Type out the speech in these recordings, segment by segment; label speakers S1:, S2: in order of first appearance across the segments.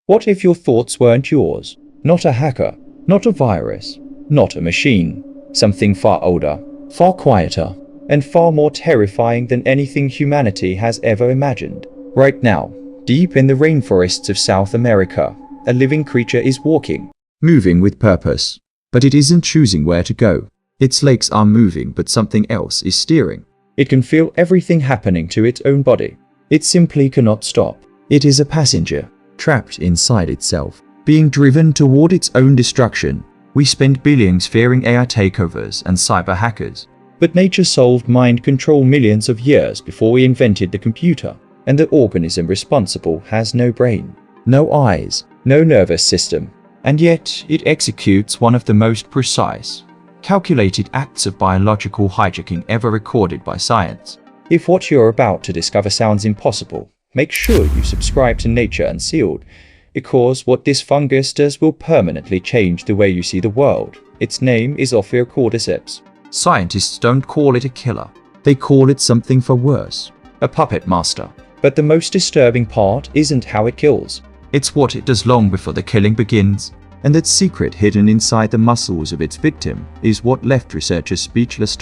S1: What if your thoughts weren't yours? Not a hacker, not a virus, not a machine. Something far older, far quieter, and far more terrifying than anything humanity has ever imagined. Right now, deep in the rainforests of South America, a living creature is walking, moving with purpose. But it isn't choosing where to go. Its legs are moving, but something else is steering. It can feel everything happening to its own body. It simply cannot stop. It is a passenger, trapped inside itself, being driven toward its own destruction. We spend billions fearing AI takeovers and cyber hackers. But nature solved mind control millions of years before we invented the computer, and the organism responsible has no brain, no eyes, no nervous system, and yet it executes one of the most precise, calculated acts of biological hijacking ever recorded by science. If what you're about to discover sounds impossible, make sure you subscribe to Nature Unsealed, because what this fungus does will permanently change the way you see the world. Its name is Ophiocordyceps. Scientists don't call it a killer. They call it something far worse, a puppet master. But the most disturbing part isn't how it kills. It's what it does long before the killing begins. And that secret hidden inside the muscles of its victim is what left researchers speechless.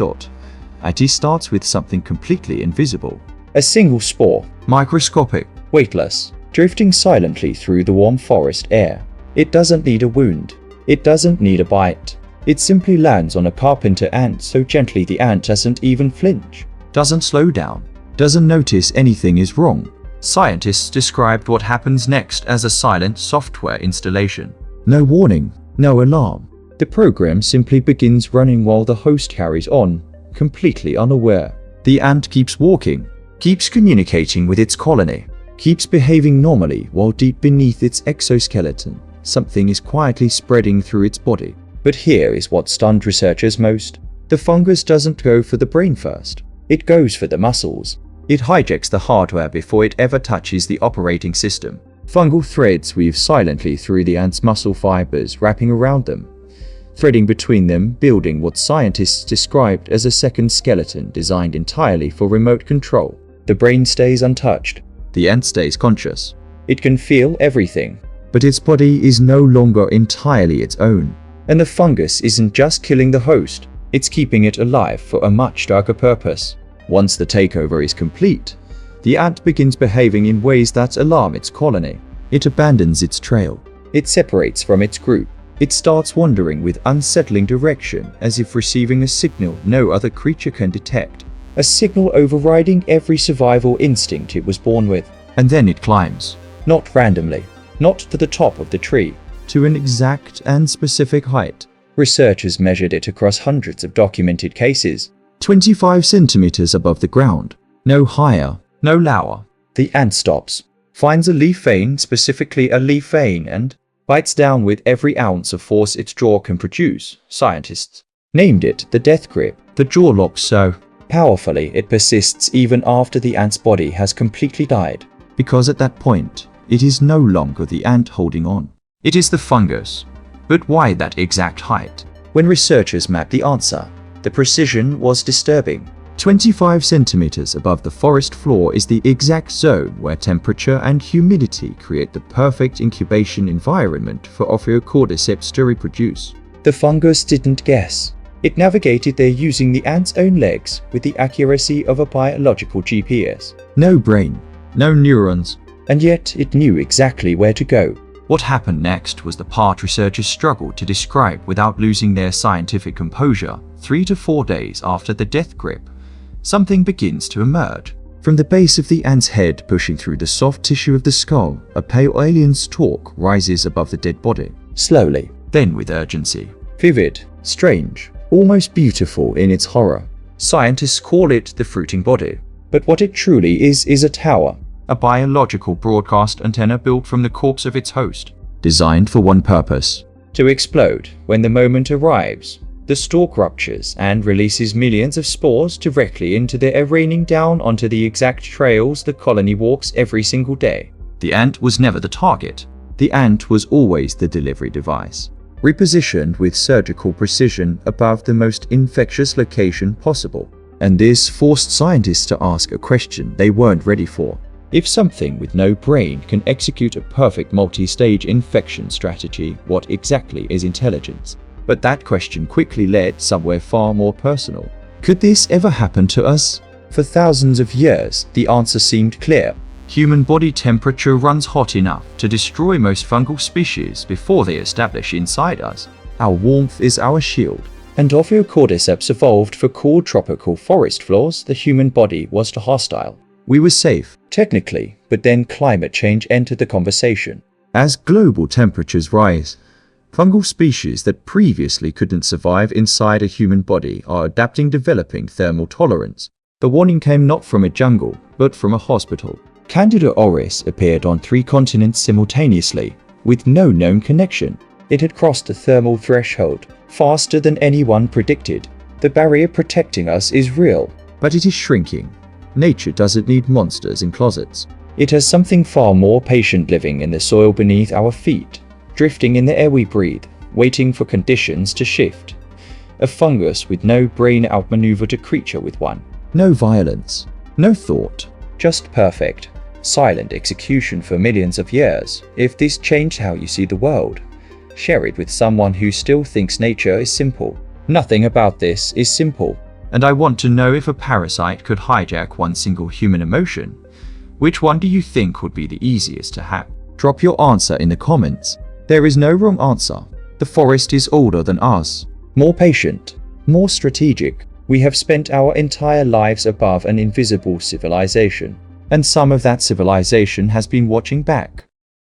S1: It starts with something completely invisible. A single spore, microscopic, weightless, drifting silently through the warm forest air. It doesn't need a wound. It doesn't need a bite. It simply lands on a carpenter ant so gently the ant doesn't even flinch, doesn't slow down, doesn't notice anything is wrong. Scientists described what happens next as a silent software installation. No warning, no alarm. The program simply begins running while the host carries on, completely unaware. The ant keeps walking, keeps communicating with its colony, keeps behaving normally while deep beneath its exoskeleton, something is quietly spreading through its body. But here is what stunned researchers most. The fungus doesn't go for the brain first. It goes for the muscles. It hijacks the hardware before it ever touches the operating system. Fungal threads weave silently through the ant's muscle fibers, wrapping around them, threading between them, building what scientists described as a second skeleton designed entirely for remote control. The brain stays untouched. The ant stays conscious. It can feel everything. But its body is no longer entirely its own. And the fungus isn't just killing the host, it's keeping it alive for a much darker purpose. Once the takeover is complete, the ant begins behaving in ways that alarm its colony. It abandons its trail. It separates from its group. It starts wandering with unsettling direction, as if receiving a signal no other creature can detect. A signal overriding every survival instinct it was born with. And then it climbs. Not randomly. Not to the top of the tree. To an exact and specific height. Researchers measured it across hundreds of documented cases. 25 centimeters above the ground. No higher, no lower. The ant stops, finds a leaf vein, specifically a leaf vein, and bites down with every ounce of force its jaw can produce. Scientists named it the death grip. The jaw locks so powerfully it persists even after the ant's body has completely died. Because at that point, it is no longer the ant holding on. It is the fungus. But why that exact height? When researchers mapped the answer, the precision was disturbing. 25 centimeters above the forest floor is the exact zone where temperature and humidity create the perfect incubation environment for Ophiocordyceps to reproduce. The fungus didn't guess. It navigated there using the ant's own legs with the accuracy of a biological GPS. No brain, no neurons, and yet it knew exactly where to go. What happened next was the part researchers struggled to describe without losing their scientific composure. 3 to 4 days after the death grip, something begins to emerge. From the base of the ant's head pushing through the soft tissue of the skull, a pale alien stalk rises above the dead body. Slowly, then with urgency. Vivid, strange, almost beautiful in its horror. Scientists call it the fruiting body. But what it truly is a tower. A biological broadcast antenna built from the corpse of its host. Designed for one purpose. To explode when the moment arrives. The stalk ruptures and releases millions of spores directly into the air, raining down onto the exact trails the colony walks every single day. The ant was never the target. The ant was always the delivery device. Repositioned with surgical precision above the most infectious location possible. And this forced scientists to ask a question they weren't ready for. If something with no brain can execute a perfect multi-stage infection strategy, what exactly is intelligence? But that question quickly led somewhere far more personal. Could this ever happen to us? For thousands of years, the answer seemed clear. Human body temperature runs hot enough to destroy most fungal species before they establish inside us. Our warmth is our shield. And Ophiocordyceps evolved for cool tropical forest floors. The human body was too hostile. We were safe, technically, but then climate change entered the conversation. As global temperatures rise, fungal species that previously couldn't survive inside a human body are adapting, developing thermal tolerance. The warning came not from a jungle, but from a hospital. Candida auris appeared on 3 continents simultaneously, with no known connection. It had crossed the thermal threshold faster than anyone predicted. The barrier protecting us is real, but it is shrinking. Nature doesn't need monsters in closets. It has something far more patient living in the soil beneath our feet, drifting in the air we breathe, waiting for conditions to shift. A fungus with no brain outmaneuvered a creature with one. No violence, no thought, just perfect, silent execution for millions of years. If this changed how you see the world, share it with someone who still thinks nature is simple. Nothing about this is simple. And I want to know, if a parasite could hijack one single human emotion, which one do you think would be the easiest to hack? Drop your answer in the comments. There is no wrong answer. The forest is older than us, more patient, more strategic. We have spent our entire lives above an invisible civilization, and some of that civilization has been watching back.